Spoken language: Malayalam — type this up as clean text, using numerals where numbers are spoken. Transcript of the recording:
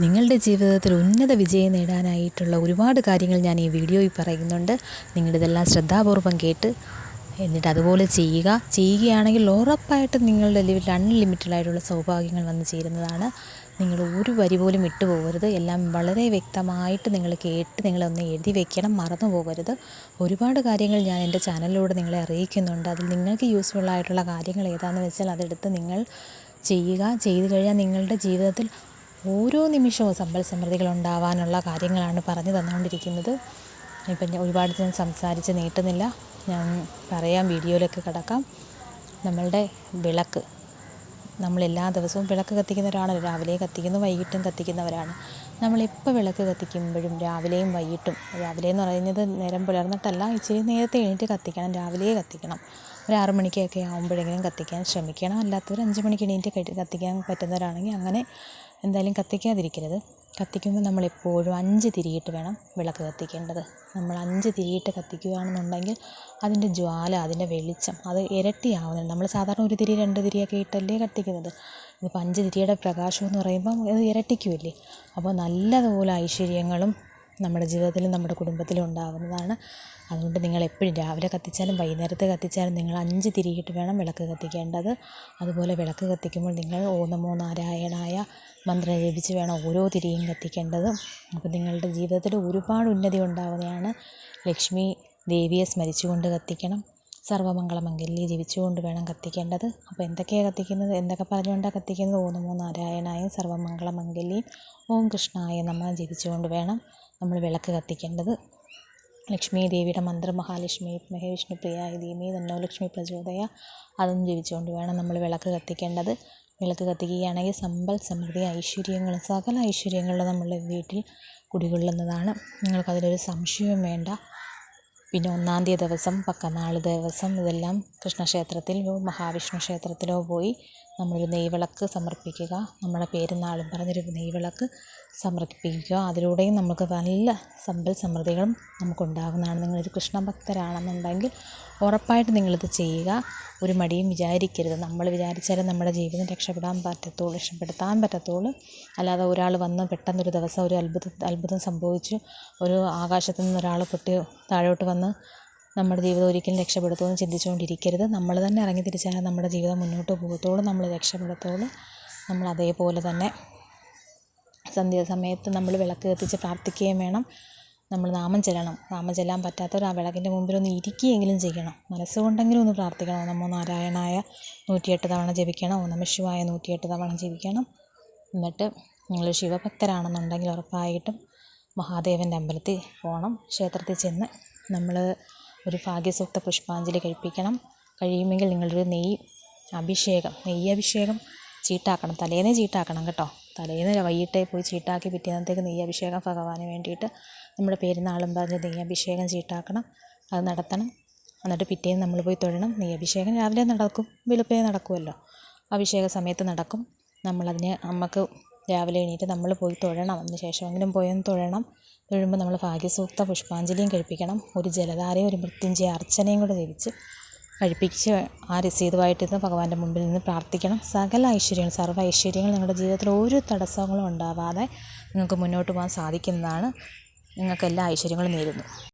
നിങ്ങളുടെ ജീവിതത്തിൽ ഉന്നത വിജയം നേടാനായിട്ടുള്ള ഒരുപാട് കാര്യങ്ങൾ ഞാൻ ഈ വീഡിയോയിൽ പറയുന്നുണ്ട്. നിങ്ങളിതെല്ലാം ശ്രദ്ധാപൂർവം കേട്ട് എന്നിട്ട് അതുപോലെ ചെയ്യുകയാണെങ്കിൽ ഉറപ്പായിട്ടും നിങ്ങളുടെ ലൈഫിൽ അൺലിമിറ്റഡായിട്ടുള്ള സൗഭാഗ്യങ്ങൾ വന്നു ചേരുന്നതാണ്. നിങ്ങൾ ഒരു വരി പോലും വിട്ടുപോകരുത്. എല്ലാം വളരെ വ്യക്തമായിട്ട് നിങ്ങൾ കേട്ട് നിങ്ങളൊന്ന് എഴുതി വെക്കണം, മറന്നു പോകരുത്. ഒരുപാട് കാര്യങ്ങൾ ഞാൻ എൻ്റെ ചാനലിലൂടെ നിങ്ങളെ അറിയിക്കുന്നുണ്ട്. അതിൽ നിങ്ങൾക്ക് യൂസ്ഫുള്ളായിട്ടുള്ള കാര്യങ്ങൾ ഏതാണെന്ന് വെച്ചാൽ അതെടുത്ത് നിങ്ങൾ ചെയ്തു കഴിഞ്ഞാൽ നിങ്ങളുടെ ജീവിതത്തിൽ ഓരോ നിമിഷവും സമ്പൽ സമൃദ്ധികൾ ഉണ്ടാവാനുള്ള കാര്യങ്ങളാണ് പറഞ്ഞു തന്നുകൊണ്ടിരിക്കുന്നത്. ഇപ്പം ഒരുപാട് ഞാൻ സംസാരിച്ച് നീട്ടുന്നില്ല, ഞാൻ പറയാം, വീഡിയോയിലേക്ക് കിടക്കാം. നമ്മളുടെ വിളക്ക്, നമ്മളെല്ലാ ദിവസവും വിളക്ക് കത്തിക്കുന്നവരാണല്ലോ. രാവിലെ കത്തിക്കുന്നു, വൈകിട്ടും കത്തിക്കുന്നവരാണ്. നമ്മളെപ്പോൾ വിളക്ക് കത്തിക്കുമ്പോഴും രാവിലെയും വൈകിട്ടും, രാവിലെ എന്ന് പറയുന്നത് നേരം പുലർന്നിട്ടല്ല, ഇച്ചിരി നേരത്തെ എണീറ്റ് കത്തിക്കണം. രാവിലെ കത്തിക്കണം. ഒരു 6 മണിക്കൊക്കെ ആകുമ്പോഴെങ്കിലും കത്തിക്കാൻ ശ്രമിക്കണം. അല്ലാത്തവർ 5 മണിക്ക് എണീറ്റ് കത്തിക്കാൻ പറ്റുന്നവരാണെങ്കിൽ അങ്ങനെ എന്തായാലും കത്തിക്കാതിരിക്കരുത്. കത്തിക്കുമ്പോൾ നമ്മളെപ്പോഴും 5 തിരിയിട്ട് വേണം വിളക്ക് കത്തിക്കേണ്ടത്. നമ്മൾ 5 തിരിയിട്ട് കത്തിക്കുകയാണെന്നുണ്ടെങ്കിൽ അതിൻ്റെ ജ്വാല, അതിൻ്റെ വെളിച്ചം അത് ഇരട്ടിയാവുന്നുണ്ട്. നമ്മൾ സാധാരണ 1 തിരി 2 തിരിയൊക്കെ ഇട്ടല്ലേ കത്തിക്കുന്നത്. ഇതിപ്പോൾ 5 തിരിയുടെ പ്രകാശം എന്ന് പറയുമ്പം അത് ഇരട്ടിക്കുമല്ലേ. അപ്പോൾ നല്ലതുപോലെ ഐശ്വര്യങ്ങളും നമ്മുടെ ജീവിതത്തിലും നമ്മുടെ കുടുംബത്തിലും ഉണ്ടാകുന്നതാണ്. അതുകൊണ്ട് നിങ്ങൾ എപ്പോഴും രാവിലെ കത്തിച്ചാലും വൈകുന്നേരത്ത് കത്തിച്ചാലും നിങ്ങൾ 5 തിരിയിട്ട് വേണം വിളക്ക് കത്തിക്കേണ്ടത്. അതുപോലെ വിളക്ക് കത്തിക്കുമ്പോൾ നിങ്ങൾ ഓം നമോ നാരായണായ മന്ത്രം ജപിച്ച് വേണം ഓരോ തിരിയും കത്തിക്കേണ്ടത്. അപ്പോൾ നിങ്ങളുടെ ജീവിതത്തിൽ ഒരുപാട് ഉന്നതി ഉണ്ടാവുന്നതാണ്. ലക്ഷ്മി ദേവിയെ സ്മരിച്ചുകൊണ്ട് കത്തിക്കണം. സർവ്വമംഗളമംഗല്യെ ജപിച്ചുകൊണ്ട് വേണം കത്തിക്കേണ്ടത്. അപ്പോൾ എന്തൊക്കെയാണ് കത്തിക്കുന്നത്, എന്തൊക്കെ പറഞ്ഞുകൊണ്ടാണ് കത്തിക്കുന്നത്? ഓം നമോ നാരായണായ സർവ്വമംഗളമംഗല്യം ഓം കൃഷ്ണായ നമഃ ജപിച്ചുകൊണ്ട് വേണം നമ്മൾ വിളക്ക് കത്തിക്കേണ്ടത്. ലക്ഷ്മി ദേവിയുടെ മന്ത്രം മഹാലക്ഷ്മി വിദ്മഹേ വിഷ്ണുപ്രിയായ ധീമഹി തന്നോ ലക്ഷ്മി പ്രചോദയാ, അതും ജപിച്ചുകൊണ്ട് വേണം നമ്മൾ വിളക്ക് കത്തിക്കേണ്ടത്. വിളക്ക് കത്തിക്കുകയാണെങ്കിൽ സമ്പൽ സമൃദ്ധി ഐശ്വര്യങ്ങളും സകല ഐശ്വര്യങ്ങളും നമ്മളുടെ വീട്ടിൽ കുടികൊള്ളുന്നതാണ്. നിങ്ങൾക്കതിലൊരു സംശയവും വേണ്ട. പിന്നെ 1-ാം തീയതി ദിവസം, പക്കനാൾ ദിവസം ഇതെല്ലാം കൃഷ്ണക്ഷേത്രത്തിലോ മഹാവിഷ്ണു ക്ഷേത്രത്തിലോ പോയി നമ്മളൊരു നെയ്വിളക്ക് സമർപ്പിക്കുക. നമ്മുടെ പേരും നാളും പറഞ്ഞൊരു നെയ്വിളക്ക് സമർപ്പിക്കുക. അതിലൂടെയും നമുക്ക് നല്ല സമ്പൽ സമൃദ്ധികളും നമുക്കുണ്ടാകുന്നതാണ്. നിങ്ങളൊരു കൃഷ്ണഭക്തരാണെന്നുണ്ടെങ്കിൽ ഉറപ്പായിട്ട് നിങ്ങളിത് ചെയ്യുക. ഒരു മടിയും വിചാരിക്കരുത്. നമ്മൾ വിചാരിച്ചാലും നമ്മുടെ ജീവിതം രക്ഷപ്പെടുത്താൻ പറ്റത്തുള്ളൂ. അല്ലാതെ ഒരാൾ വന്ന് പെട്ടെന്നൊരു ദിവസം ഒരു അത്ഭുതം സംഭവിച്ചു, ഒരു ആകാശത്തു നിന്ന് ഒരാൾ പൊട്ടി താഴോട്ട് വന്ന് നമ്മുടെ ജീവിതം ഒരിക്കലും രക്ഷപ്പെടുത്തുമെന്ന് ചിന്തിച്ചുകൊണ്ടിരിക്കരുത്. നമ്മൾ തന്നെ ഇറങ്ങി തിരിച്ചാൽ നമ്മുടെ ജീവിതം മുന്നോട്ട് പോകത്തുള്ളൂ, നമ്മൾ രക്ഷപ്പെടുത്തുള്ളൂ. നമ്മൾ അതേപോലെ തന്നെ സന്ധ്യാസമയത്ത് നമ്മൾ വിളക്ക് കത്തിച്ച് പ്രാർത്ഥിക്കുകയും വേണം. നമ്മൾ നാമം ചെല്ലാൻ പറ്റാത്തവർ ആ വിളക്കിൻ്റെ മുമ്പിലൊന്ന് ഇരിക്കുകയെങ്കിലും ചെയ്യണം. മനസ്സുകൊണ്ടെങ്കിലും ഒന്ന് പ്രാർത്ഥിക്കണം. ഓം നമോ നാരായണായ 108 തവണ ജപിക്കണം. ഓം നമഃ ശിവായ 108 തവണ ജപിക്കണം. എന്നിട്ട് നിങ്ങൾ ശിവഭക്തരാണെന്നുണ്ടെങ്കിൽ ഉറപ്പായിട്ടും മഹാദേവൻ്റെ അമ്പലത്തിൽ പോകണം. ക്ഷേത്രത്തിൽ ചെന്ന് നമ്മൾ ഒരു ഭാഗ്യസൂക്ത പുഷ്പാഞ്ജലി കഴിപ്പിക്കണം. കഴിയുമെങ്കിൽ നിങ്ങളൊരു നെയ്യ് അഭിഷേകം ചീട്ടാക്കണം. തലേന്നേ ചീട്ടാക്കണം കേട്ടോ. തലേന്ന് വൈകിട്ടേ പോയി ചീട്ടാക്കി പിറ്റേന്നത്തേക്ക് നെയ്യഭിഷേകം ഭഗവാന് വേണ്ടിയിട്ട് നമ്മുടെ പെരുന്നാളും പറഞ്ഞ് നെയ്യഭിഷേകം ചീട്ടാക്കണം. അത് നടത്തണം. എന്നിട്ട് പിറ്റേന്ന് നമ്മൾ പോയി തൊഴണം. നെയ്യഭിഷേകം രാവിലെ നടക്കും, വെളുപ്പിനെ നടക്കുമല്ലോ. അഭിഷേക സമയത്ത് നടക്കും. നമുക്ക് രാവിലെ എണീറ്റ് നമ്മൾ പോയി തൊഴണം. അതിന് ശേഷമെങ്കിലും പോയൊന്ന് തൊഴണം. തൊഴുമ്പോൾ നമ്മൾ ഭാഗ്യസൂക്ത പുഷ്പാഞ്ജലിയും കഴിപ്പിക്കണം. ഒരു ജലധാരയും ഒരു മൃത്യുഞ്ജയ അർച്ചനയും കൂടെ ജപിച്ച് കഴിപ്പിച്ച് ആ രസീതുമായിട്ടിരുന്ന് ഭഗവാന്റെ മുമ്പിൽ നിന്ന് പ്രാർത്ഥിക്കണം. സകല ഐശ്വര്യങ്ങൾ, സർവ്വ ഐശ്വര്യങ്ങൾ നിങ്ങളുടെ ജീവിതത്തിൽ ഒരു തടസ്സങ്ങളും ഉണ്ടാവാതെ നിങ്ങൾക്ക് മുന്നോട്ട് പോകാൻ സാധിക്കുന്നതാണ്. നിങ്ങൾക്ക് എല്ലാ ഐശ്വര്യങ്ങളും നേരുന്നു.